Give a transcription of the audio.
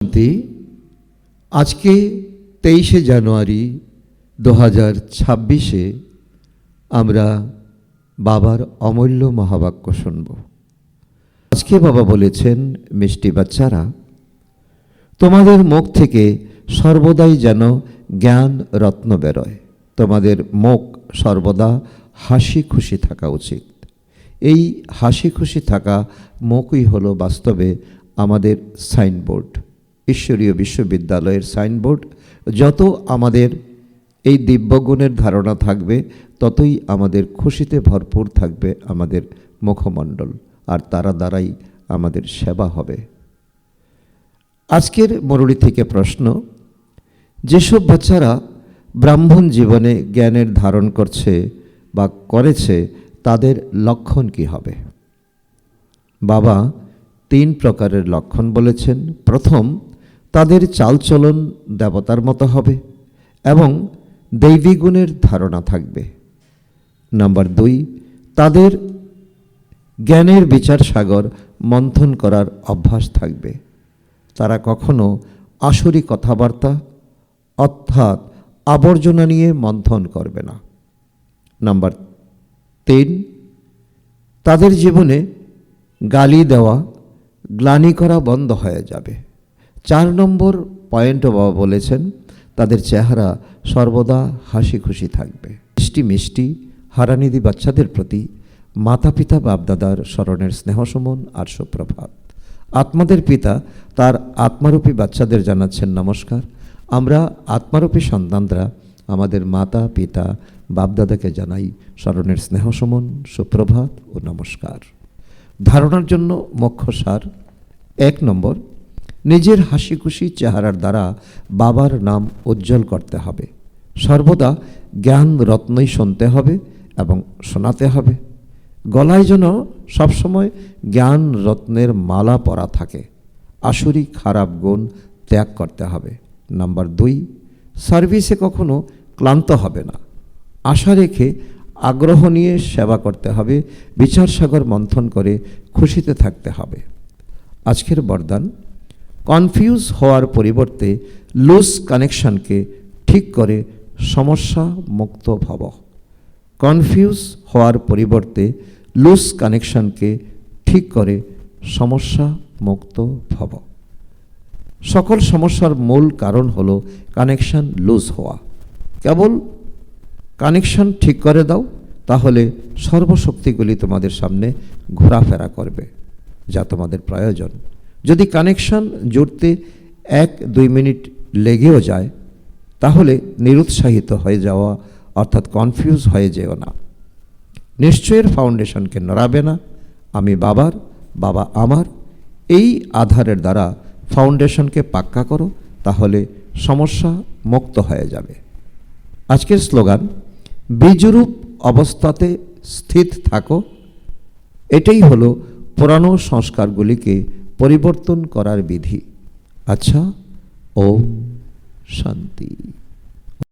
শান্তি। আজকে 23শে জানুয়ারি 2026-এ আমরা বাবার অমূল্য মহাবাক্য শুনব। আজকে বাবা বলেছেন, মিষ্টি বাচ্চারা, তোমাদের মুখ থেকে সর্বদাই যেন জ্ঞান রত্ন বেরোয়। তোমাদের মুখ সর্বদা হাসি খুশি থাকা উচিত। এই হাসি খুশি থাকা মুখই হলো বাস্তবে আমাদের সাইনবোর্ড, ঈশ্বরীয় বিশ্ববিদ্যালয়ের সাইনবোর্ড। যত আমাদের এই দিব্যগুণের ধারণা থাকবে, ততই আমাদের খুশিতে ভরপুর থাকবে আমাদের মুখমণ্ডল, আর তারা দ্বারাই আমাদের সেবা হবে। আজকের মুরলী থেকে প্রশ্ন, যেসব বাচ্চারা ব্রাহ্মণ জীবনে জ্ঞানের ধারণ করছে বা করেছে, তাদের লক্ষণ কি হবে? বাবা 3 প্রকারের লক্ষণ বলেছেন। প্রথম, তাদের চালচলন দেবতার মতো হবে এবং দৈবী গুণের ধারণা থাকবে। নাম্বার 2, তাদের জ্ঞানের বিচার সাগর মন্থন করার অভ্যাস থাকবে। তারা কখনো আসরি কথাবার্তা অর্থাৎ আবর্জনা নিয়ে মন্থন করবে না। নাম্বার 3, তাদের জীবনে গালি দেওয়া, গ্লানি করা বন্ধ হয়ে যাবে। 4 নম্বর পয়েন্টও বাবা বলেছেন, তাদের চেহারা সর্বদা হাসি খুশি থাকবে। মিষ্টি মিষ্টি হারানিধি বাচ্চাদের প্রতি মাতা পিতা বাপদাদার স্মরণের স্নেহসমন আর সুপ্রভাত। আত্মাদের পিতা তার আত্মারূপী বাচ্চাদের জানাচ্ছেন নমস্কার। আমরা আত্মারূপী সন্তানরা আমাদের মাতা পিতা বাপদাদাকে জানাই স্মরণের স্নেহসমন, সুপ্রভাত ও নমস্কার। ধারণার জন্য মুখ্য সার: 1 নম্বর, নিজের হাসি খুশি চেহারার দ্বারা বাবার নাম উজ্জ্বল করতে হবে। সর্বদা জ্ঞান রত্নই শুনতে হবে এবং শোনাতে হবে। গলায় যেন সবসময় জ্ঞান রত্নের মালা পরা থাকে। আসুরি খারাপ গুণ ত্যাগ করতে হবে। নাম্বার 2, সার্ভিসে কখনো ক্লান্ত হবে না। আশা রেখে আগ্রহ নিয়ে সেবা করতে হবে। বিচার সাগর মন্থন করে খুশিতে থাকতে হবে। আজকের বরদান: কনফিউজ হওয়ার পরিবর্তে লুজ কানেকশনকে ঠিক করে সমস্যা মুক্ত ভব। কনফিউজ হওয়ার পরিবর্তে লুজ কানেকশনকে ঠিক করে সমস্যা মুক্ত ভব। সকল সমস্যার মূল কারণ হলো কানেকশন লুজ হওয়া। কেবল কানেকশন ঠিক করে দাও, তাহলে সর্বশক্তিগুলি তোমাদের সামনে ঘোরাফেরা করবে, যা তোমাদের প্রয়োজন। যদি কানেকশন জুড়তে 1-2 মিনিট লেগেও যায়, তাহলে নিরুৎসাহিত হয়ে যাওয়া অর্থাৎ কনফিউজ হয়ে যেও না। নিশ্চয়ের ফাউন্ডেশনকে নড়াবে না। আমি বাবার, বাবা আমার, এই আধারের দ্বারা ফাউন্ডেশনকে পাক্কা করো, তাহলে সমস্যা মুক্ত হয়ে যাবে। আজকের স্লোগান: বীজরূপ অবস্থাতে স্থিত থাকো। এটাই হলো পুরানো সংস্কারগুলিকে পরিবর্তন করার বিধি। আচ্ছা, ওম শান্তি।